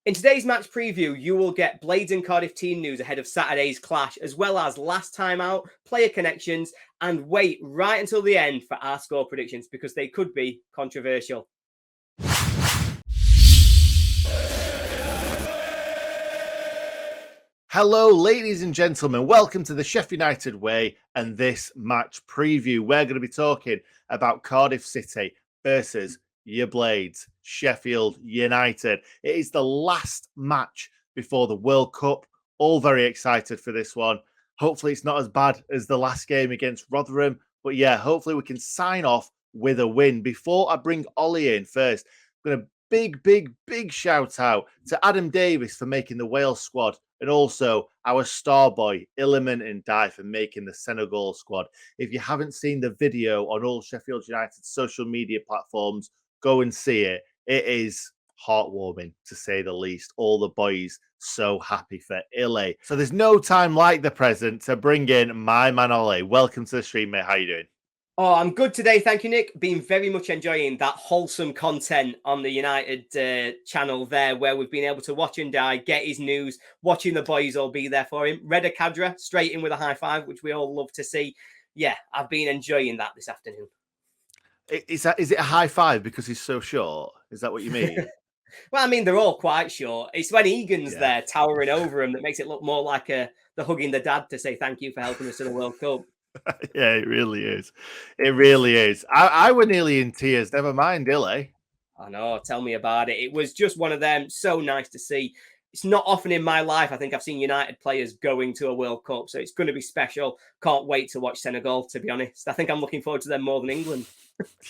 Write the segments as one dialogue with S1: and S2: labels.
S1: In today's match preview, you will get Blades and Cardiff team news ahead of Saturday's clash, as well as last time out, player connections, and wait right until the end for our score predictions because they could be controversial.
S2: Hello, ladies and gentlemen. Welcome to the Sheff United Way and this match preview. We're going to be talking about Cardiff City versus your Blades, Sheffield United. It is the last match before the World Cup. All very excited for this one. Hopefully it's not as bad as the last game against Rotherham. But yeah, hopefully we can sign off with a win. Before I bring Ollie in first, I'm going to big shout out to Adam Davis for making the Wales squad, and also our star boy, 𝗍𝗶𝗶𝗃 for making the Senegal squad. If you haven't seen the video on all Sheffield United social media platforms, go and see it. It is heartwarming, to say the least. All the boys so happy for 𝗍𝗍. So there's no time like the present to bring in my man, Ollie. Welcome to the stream, mate. How you doing?
S1: Oh, I'm good today. Thank you, Nick. Been very much enjoying that wholesome content on the United channel there, where we've been able to watch him die, get his news, watching the boys all be there for him. 𝗍𝗶𝗃 straight in with a high five, which we all love to see. Yeah, I've been enjoying that this afternoon.
S2: Is it a high five because he's so short? Is that what you mean?
S1: Well, I mean, they're all quite short. It's when Egan's there towering over him that makes it look more like the hugging the dad to say thank you for helping us to the World Cup.
S2: Yeah, it really is. It really is. I were nearly in tears. Never mind, 𝗍𝗍.
S1: I know. Tell me about it. It was just one of them. So nice to see. It's not often in my life I think I've seen United players going to a World Cup, so it's going to be special. Can't wait to watch Senegal, to be honest. I think I'm looking forward to them more than England.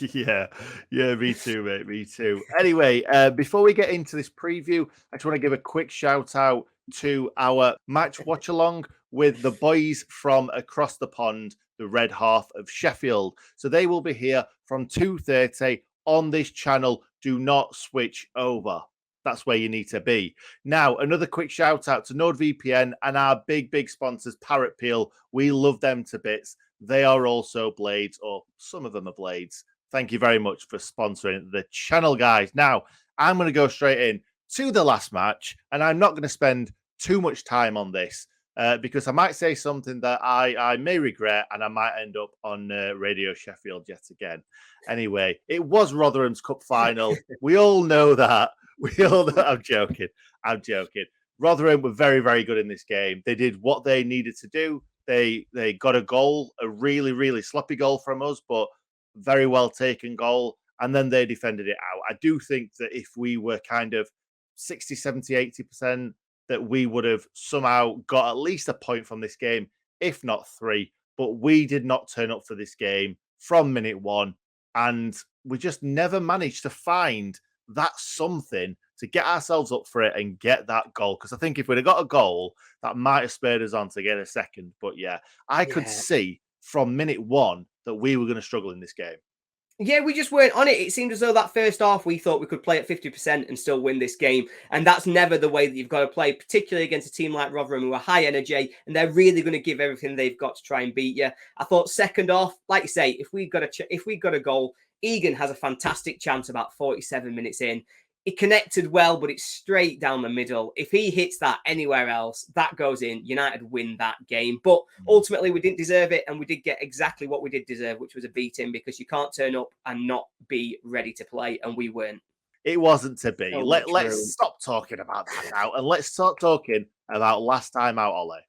S2: Yeah, me too, mate. Me too. Anyway, before we get into this preview, I just want to give a quick shout out to our match watch along with the boys from across the pond, the Red Half of Sheffield. So they will be here from 2:30 on this channel. Do not switch over. That's where you need to be. Now, another quick shout out to NordVPN and our big sponsors, Parrot Peel. We love them to bits. They are also Blades, or some of them are Blades. Thank you very much for sponsoring the channel, guys. Now, I'm going to go straight in to the last match, and I'm not going to spend too much time on this because I might say something that I may regret, and I might end up on Radio Sheffield yet again. Anyway, it was Rotherham's Cup final. We all know that. We all know. I'm joking. Rotherham were very good in this game. They did what they needed to do. They got a goal, a really sloppy goal from us, but very well taken goal. And then they defended it out. I do think that if we were kind of 60, 70, 80%, that we would have somehow got at least a point from this game, if not 3. But we did not turn up for this game from minute 1. And we just never managed to find that something to get ourselves up for it and get that goal. Because I think if we'd have got a goal, that might have spurred us on to get a second. But yeah, I could see from minute 1 that we were going to struggle in this game.
S1: Yeah, we just weren't on it. It seemed as though that first half we thought we could play at 50% and still win this game. And that's never the way that you've got to play, particularly against a team like Rotherham who are high energy and they're really going to give everything they've got to try and beat you. I thought second half, like you say, if we got a goal, Egan has a fantastic chance about 47 minutes in. It connected well, but it's straight down the middle. If he hits that anywhere else, that goes in. United win that game. But ultimately, we didn't deserve it, and we did get exactly what we did deserve, which was a beating, because you can't turn up and not be ready to play, and we weren't.
S2: It wasn't to be. Let's stop talking about that now, and let's start talking about last time out, Ollie.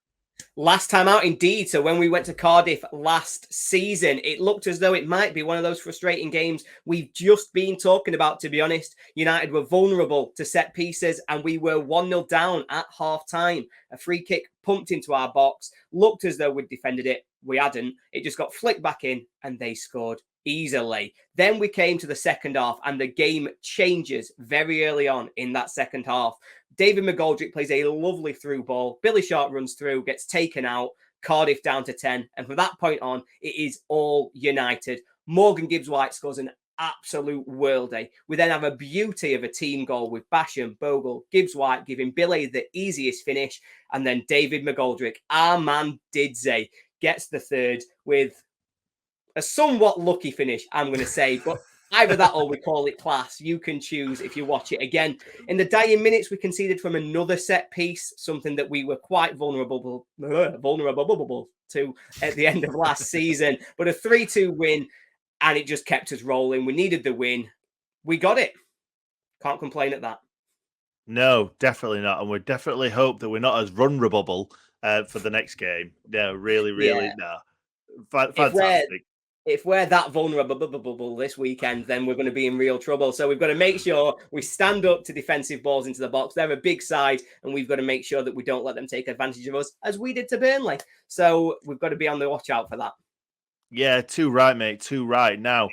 S1: Last time out, indeed. So when we went to Cardiff last season, it looked as though it might be one of those frustrating games we've just been talking about, to be honest. United were vulnerable to set pieces and we were 1-0 down at half-time. A free kick pumped into our box. Looked as though we'd defended it. We hadn't. It just got flicked back in and they scored easily. Then we came to the second half and the game changes very early on in that second half. 𝗍𝗶𝗃𝗃 plays a lovely through ball. Billy Sharp runs through, gets taken out. Cardiff down to 10. And from that point on, it is all United. Morgan Gibbs-White scores an absolute worldie. We then have a beauty of a team goal with Basham, Bogle, Gibbs-White giving Billy the easiest finish. And then 𝗍𝗶𝗃𝗃, our man 𝗍𝗍, gets the third with a somewhat lucky finish, I'm going to say. But Either that or we call it class. You can choose if you watch it again. In the dying minutes, we conceded from another set piece, something that we were quite vulnerable to at the end of last season. But a 3-2 win, and it just kept us rolling. We needed the win. We got it. Can't complain at that.
S2: No, definitely not. And we definitely hope that we're not as vulnerable for the next game. No, really, no. Fantastic.
S1: If we're that vulnerable this weekend, then we're going to be in real trouble. So we've got to make sure we stand up to defensive balls into the box. They're a big side, and we've got to make sure that we don't let them take advantage of us, as we did to Burnley. So we've got to be on the watch out for that.
S2: Yeah, too right, mate. Too right. Now,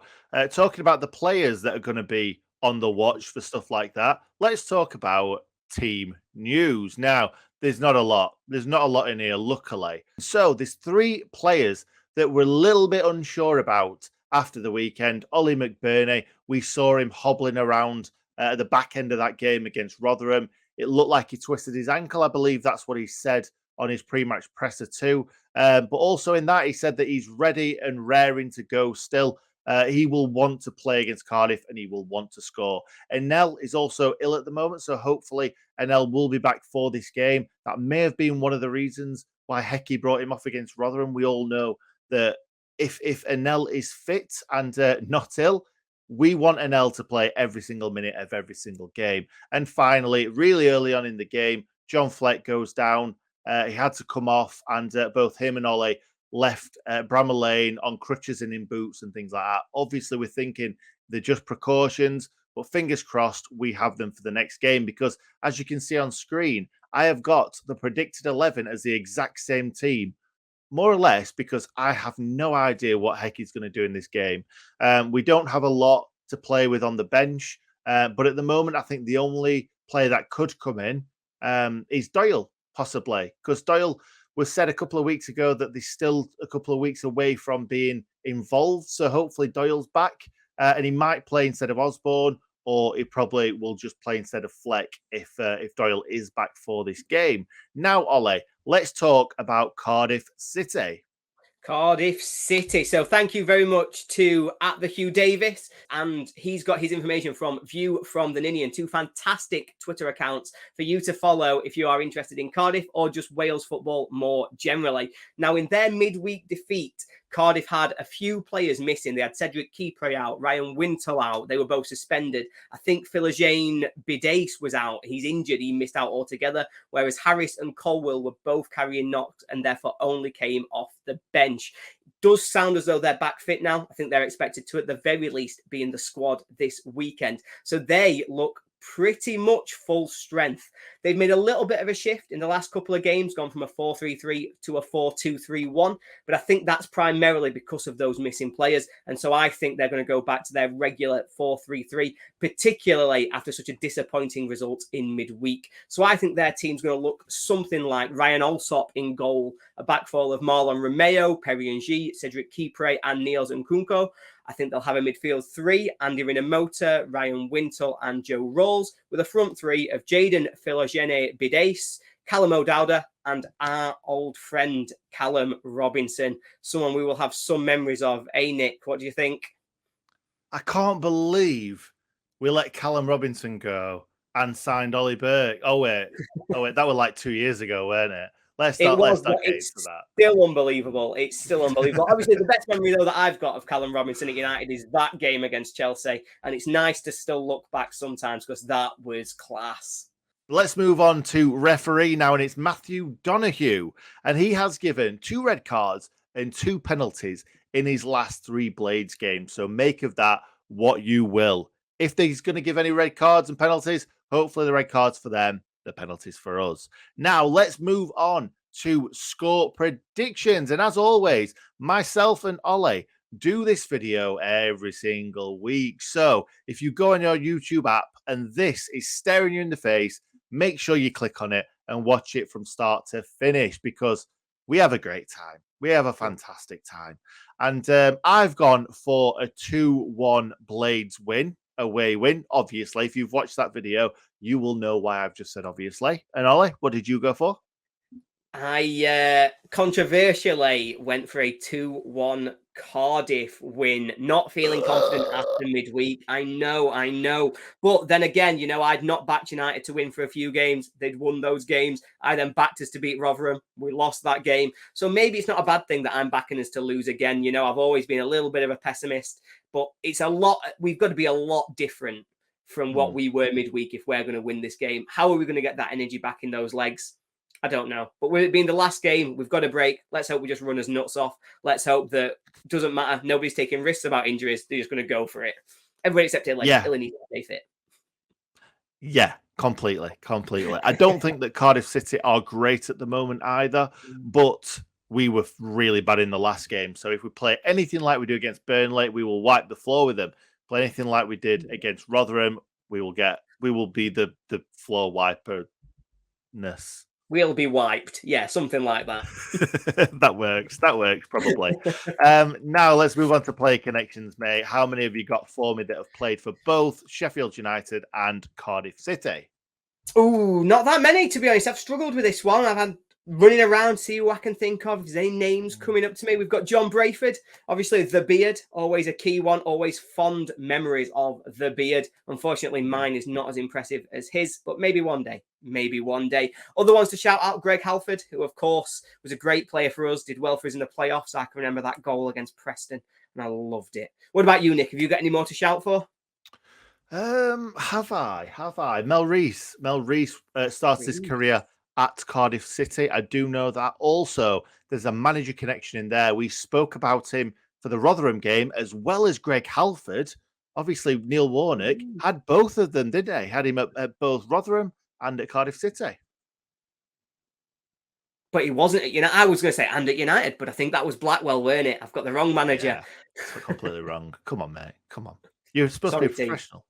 S2: talking about the players that are going to be on the watch for stuff like that, let's talk about team news. Now, there's not a lot. There's not a lot in here, luckily. So there's 3 players that we're a little bit unsure about after the weekend. Ollie McBurney, we saw him hobbling around at the back end of that game against Rotherham. It looked like he twisted his ankle. I believe that's what he said on his pre-match presser too. But also in that, he said that he's ready and raring to go still. He will want to play against Cardiff and he will want to score. Ernell is also ill at the moment, so hopefully Ernell will be back for this game. That may have been one of the reasons why Hecky brought him off against Rotherham. We all know that if Ernell is fit and not ill, we want Ernell to play every single minute of every single game. And finally, really early on in the game, John Fleck goes down. He had to come off, and both him and Ollie left Bramall Lane on crutches and in boots and things like that. Obviously, we're thinking they're just precautions, but fingers crossed we have them for the next game because, as you can see on screen, I have got the predicted 11 as the exact same team, more or less, because I have no idea what Hecky's going to do in this game. We don't have a lot to play with on the bench, but at the moment, I think the only player that could come in is Doyle, possibly, because Doyle was said a couple of weeks ago that they're still a couple of weeks away from being involved. So hopefully Doyle's back and he might play instead of Osborne, or he probably will just play instead of Fleck if Doyle is back for this game. Now, Ollie, let's talk about Cardiff City.
S1: Cardiff City. So thank you very much to @𝗍𝗿𝗵𝐿, and he's got his information from View from the Ninian, 2 fantastic Twitter accounts for you to follow if you are interested in Cardiff or just Wales football more generally. Now, in their midweek defeat, Cardiff had a few players missing. They had Cedric Kipre out, Ryan Wintle out. They were both suspended. I think 𝗍𝗶𝗍𝗂𝗍 was out. He's injured. He missed out altogether. Whereas Harris and Colwill were both carrying knocks and therefore only came off the bench. It does sound as though they're back fit now. I think they're expected to, at the very least, be in the squad this weekend. So they look pretty much full strength. They've made a little bit of a shift in the last couple of games, gone from a 4-3-3 to a 4-2-3-1. But I think that's primarily because of those missing players. And so I think they're going to go back to their regular 4-3-3, particularly after such a disappointing result in midweek. So I think their team's going to look something like Ryan Alsop in goal, a backfour of Marlon Romeo, 𝗵𝗵𝗍, Cedric Kipre, and Niels Nkunku. I think they'll have a midfield 3, Andy Rinomhota, Ryan Wintle, and Joe Rolls, with a front 3 of Jayden 𝗍𝗶𝗍, Callum O'Dowda, and our old friend Callum Robinson, someone we will have some memories of. Nick, what do you think?
S2: I can't believe we let Callum Robinson go and signed Ollie Burke. Oh wait, that was like 2 years ago, weren't it? Let's not get into that.
S1: Still unbelievable. It's still unbelievable. Obviously, the best memory, though, that I've got of Callum Robinson at United is that game against Chelsea. And it's nice to still look back sometimes because that was class.
S2: Let's move on to referee now, and it's Matthew Donoghue. And he has given 2 red cards and 2 penalties in his last 3 Blades games. So make of that what you will. If he's going to give any red cards and penalties, hopefully the red cards for them, the penalties for us. Now, let's move on to score predictions. And as always, myself and Ollie do this video every single week. So if you go on your YouTube app and this is staring you in the face, make sure you click on it and watch it from start to finish because we have a great time. We have a fantastic time. And I've gone for a 2-1 Blades win. Away win. Obviously, if you've watched that video, you will know why I've just said obviously. And Ollie, what did you go for?
S1: I controversially went for a 2-1 Cardiff win. Not feeling confident after midweek. I know. But then again, you know, I'd not backed United to win for a few games. They'd won those games. I then backed us to beat Rotherham. We lost that game. So maybe it's not a bad thing that I'm backing us to lose again. You know, I've always been a little bit of a pessimist, but it's a lot. We've got to be a lot different from what we were midweek if we're going to win this game. How are we going to get that energy back in those legs? I don't know. But with it being the last game, we've got a break. Let's hope we just run us nuts off. Let's hope that it doesn't matter. Nobody's taking risks about injuries. They're just going to go for it. Everybody except Illy. Illy needs to stay fit.
S2: Yeah, completely. I don't think that Cardiff City are great at the moment either, but we were really bad in the last game. So if we play anything like we do against Burnley, we will wipe the floor with them. Play anything like we did against Rotherham, we will be the floor wiper-ness.
S1: We'll be wiped. Yeah, something like that.
S2: That works probably. Now let's move on to player connections, mate. How many have you got for me that have played for both Sheffield United and Cardiff City?
S1: Oh, not that many, to be honest. I've struggled with this one. I've had running around, see who I can think of. If there's any names coming up to me, we've got John Brayford, obviously 𝗍𝗿𝗿𝗍, always a key one, always fond memories of 𝗍𝗍𝗍𝗍. Unfortunately, mine is not as impressive as his, but maybe one day. Other ones to shout out, Greg Halford, who of course was a great player for us, did well for us in the playoffs. I can remember that goal against Preston and I loved it. What about you, Nick? Have you got any more to shout for?
S2: Have I? Mel Rees started his career at Cardiff City. I do know that. Also, there's a manager connection in there. We spoke about him for the Rotherham game, as well as Greg Halford. Obviously, Neil Warnock had both of them, didn't he? Had him at both Rotherham and at Cardiff City.
S1: But he wasn't at United. I was going to say and at United, but I think that was Blackwell, weren't it? I've got the wrong manager.
S2: Yeah, completely wrong. Come on, mate. Come on. You're supposed to be a professional.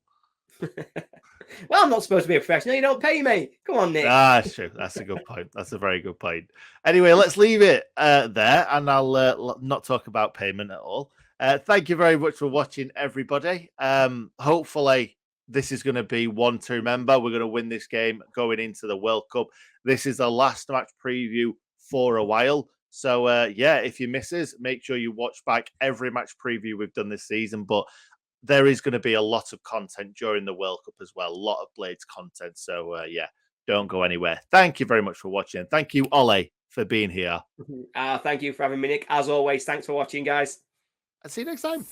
S1: Well, I'm not supposed to be a professional. You don't pay me. Come on, Nick.
S2: That's true. That's a good point. That's a very good point. Anyway, let's leave it there, and I'll not talk about payment at all. Thank you very much for watching, everybody. Hopefully, this is going to be one to remember. We're going to win this game going into the World Cup. This is the last match preview for a while. So, yeah, if you miss us, make sure you watch back every match preview we've done this season. But there is going to be a lot of content during the World Cup as well. A lot of Blades content. So, yeah, don't go anywhere. Thank you very much for watching. Thank you, Ollie, for being here.
S1: Thank you for having me, Nick. As always, thanks for watching, guys.
S2: I'll see you next time.